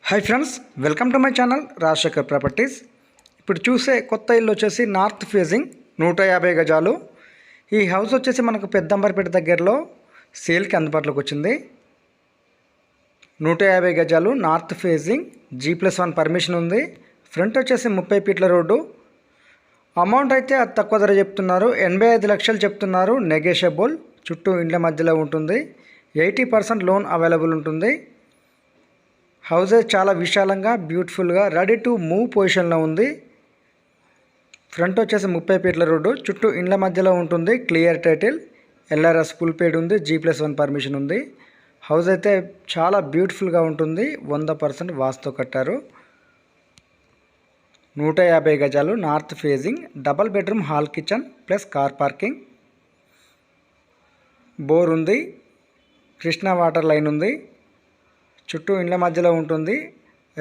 Hi friends, welcome to my channel Rajasekhar properties. ఇప్పుడు చూసే కొత్త ఇల్లు వచ్చేసి నార్త్ ఫేసింగ్ 150 గజాలు. ఈ హౌస్ వచ్చేసి మనకు పెద్దంబర్పేట దగ్గరలో సేల్కి అందుబాటులోకి వచ్చింది. 150 గజాలు నార్త్ ఫేసింగ్, G+1 పర్మిషన్ ఉంది. ఫ్రంట్ వచ్చేసి 30 ఫీట్ల రోడ్డు. అమౌంట్ అయితే అది తక్కువ ధర చెప్తున్నారు, 85 లక్షలు చెప్తున్నారు. నెగోషియబుల్. చుట్టూ ఇండ్ల మధ్యలో ఉంటుంది. 80% లోన్ అవైలబుల్ ఉంటుంది. హౌసెస్ చాలా విశాలంగా, బ్యూటిఫుల్గా, రెడీ టు మూవ్ పొజిషన్లో ఉంది. ఫ్రంట్ వచ్చేసి 30 ఫీట్ల రోడ్డు, చుట్టూ ఇండ్ల మధ్యలో ఉంటుంది. క్లియర్ టైటిల్, LRS ఫుల్ పేడ్ ఉంది. G+1 పర్మిషన్ ఉంది. హౌస్ అయితే చాలా బ్యూటిఫుల్గా ఉంటుంది. 100% వాస్తుతో కట్టారు. 150 గజాలు north facing, double bedroom, hall kitchen plus car parking, bore ఉంది, కృష్ణా వాటర్ లైన్ ఉంది. చుట్టూ ఇండ్ల మధ్యలో ఉంటుంది.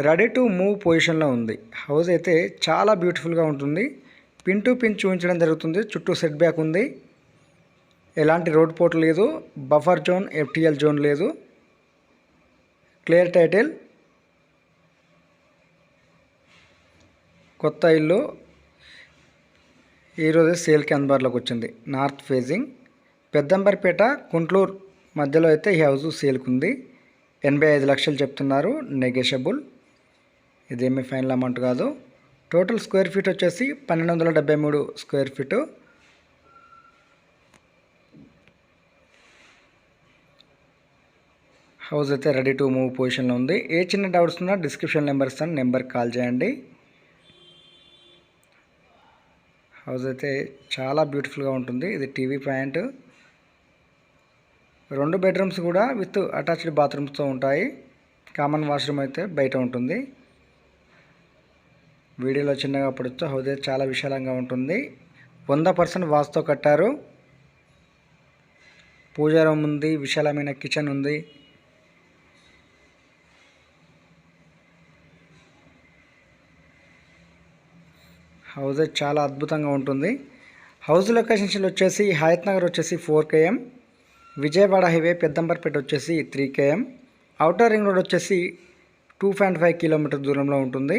రెడీ టు మూవ్ పొజిషన్లో ఉంది. హౌస్ అయితే చాలా బ్యూటిఫుల్గా ఉంటుంది. పిన్ టు పిన్ చూపించడం జరుగుతుంది. చుట్టూ సెట్ బ్యాక్ ఉంది. ఎలాంటి రోడ్ పోర్ట్ లేదు. బఫర్ జోన్, FTL జోన్ లేదు. Clear title. కొత్త ఇల్లు ఈరోజు సేల్కి అందుబాటులోకి వచ్చింది. నార్త్ ఫేసింగ్, పెద్దంబర్పేట, కుంట్లూరు మధ్యలో అయితే ఈ హౌస్ సేల్కి ఉంది. 85 లక్షలు చెప్తున్నారు. నెగోషియబుల్. ఇదేమీ ఫైనల్ అమౌంట్ కాదు. టోటల్ స్క్వేర్ ఫీట్ వచ్చేసి 1273 స్క్వేర్ ఫీటు. హౌస్ అయితే రెడీ టు మూవ్ పొజిషన్లో ఉంది. ఏ చిన్న డౌట్స్ ఉన్నా డిస్క్రిప్షన్ నెంబర్ ఇస్తాను, నెంబర్కి కాల్ చేయండి. హౌస్ అయితే చాలా బ్యూటిఫుల్గా ఉంటుంది. ఇది టీవీ పాయింట్. 2 బెడ్రూమ్స్ కూడా విత్ అటాచ్డ్ బాత్రూమ్స్తో ఉంటాయి. కామన్ వాష్రూమ్ అయితే బయట ఉంటుంది. వీడియోలో చిన్నగా పడవచ్చు. హౌస్ అయితే చాలా విశాలంగా ఉంటుంది. 100% వాస్తుతో కట్టారు. పూజా రూమ్ ఉంది, విశాలమైన కిచెన్ ఉంది. హౌస్ చాలా అద్భుతంగా ఉంటుంది. హౌస్ లొకేషన్స్ వచ్చేసి హయత్ నగర్ వచ్చేసి 4 km, విజయవాడ హైవే పెద్దంబర్పేట వచ్చేసి 3 km, ఔటర్ రింగ్ రోడ్ వచ్చేసి 2.5 కిలోమీటర్ దూరంలో ఉంటుంది.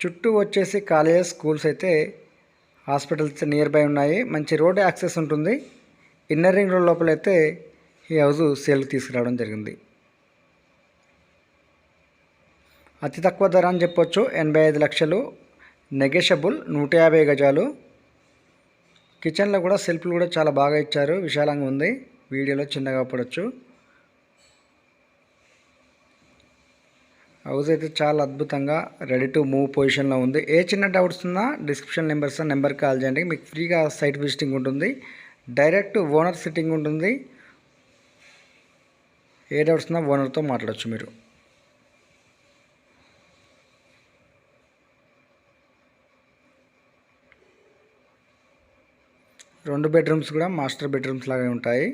చుట్టూ వచ్చేసి కాలేజెస్, స్కూల్స్ అయితే, హాస్పిటల్స్ నియర్ బై ఉన్నాయి. మంచి రోడ్ యాక్సెస్ ఉంటుంది. ఇన్నర్ రింగ్ రోడ్ లోపల అయితే ఈ హౌస్ సేల్కి తీసుకురావడం జరిగింది. అతి తక్కువ ధర అని చెప్పొచ్చు, 85 లక్షలు. నెగోషియబుల్. 150 గజాలు. కిచెన్లో కూడా సెల్ఫ్లు కూడా చాలా బాగా ఇచ్చారు. విశాలంగా ఉంది. వీడియోలో చిన్నగా పడవచ్చు. హౌస్ అయితే చాలా అద్భుతంగా రెడీ టు మూవ్ పొజిషన్లో ఉంది. ఏ చిన్న డౌట్స్ ఉన్నా డిస్క్రిప్షన్ నెంబర్కి కాల్ చేయండి. మీకు ఫ్రీగా సైట్ విజిటింగ్ ఉంటుంది. డైరెక్ట్ ఓనర్ సిట్టింగ్ ఉంటుంది. ఏ డౌట్స్ ఉన్నా ఓనర్తో మాట్లాడచ్చు మీరు. రెండు బెడ్రూమ్స్ కూడా మాస్టర్ బెడ్రూమ్స్ లాగా ఉంటాయి.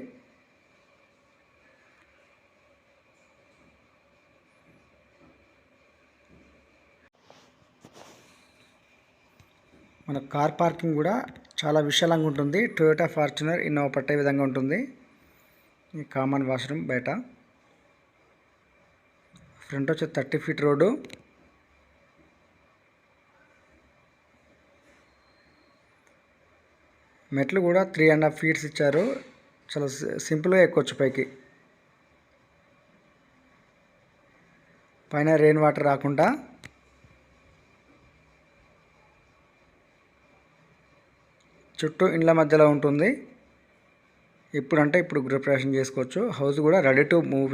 మన కార్ పార్కింగ్ కూడా చాలా విశాలంగా ఉంటుంది. టొయోటా ఫార్చునర్, ఇన్నోవా పట్టే విధంగా ఉంటుంది. ఈ కామన్ వాష్రూమ్ బయట. ఫ్రంట్ వచ్చి 30 ఫీట్ రోడ్డు. మెట్లు కూడా 3.5 ఫీట్స్ ఇచ్చారు. చాలా సింపుల్గా ఎక్కొచ్చు పైకి. పైన రెయిన్ వాటర్ రాకుండా. చుట్టూ ఇండ్ల మధ్యలో ఉంటుంది. ఇప్పుడు గృహప్రవేశం చేసుకోవచ్చు. హౌస్ కూడా రెడీ టు మూవ్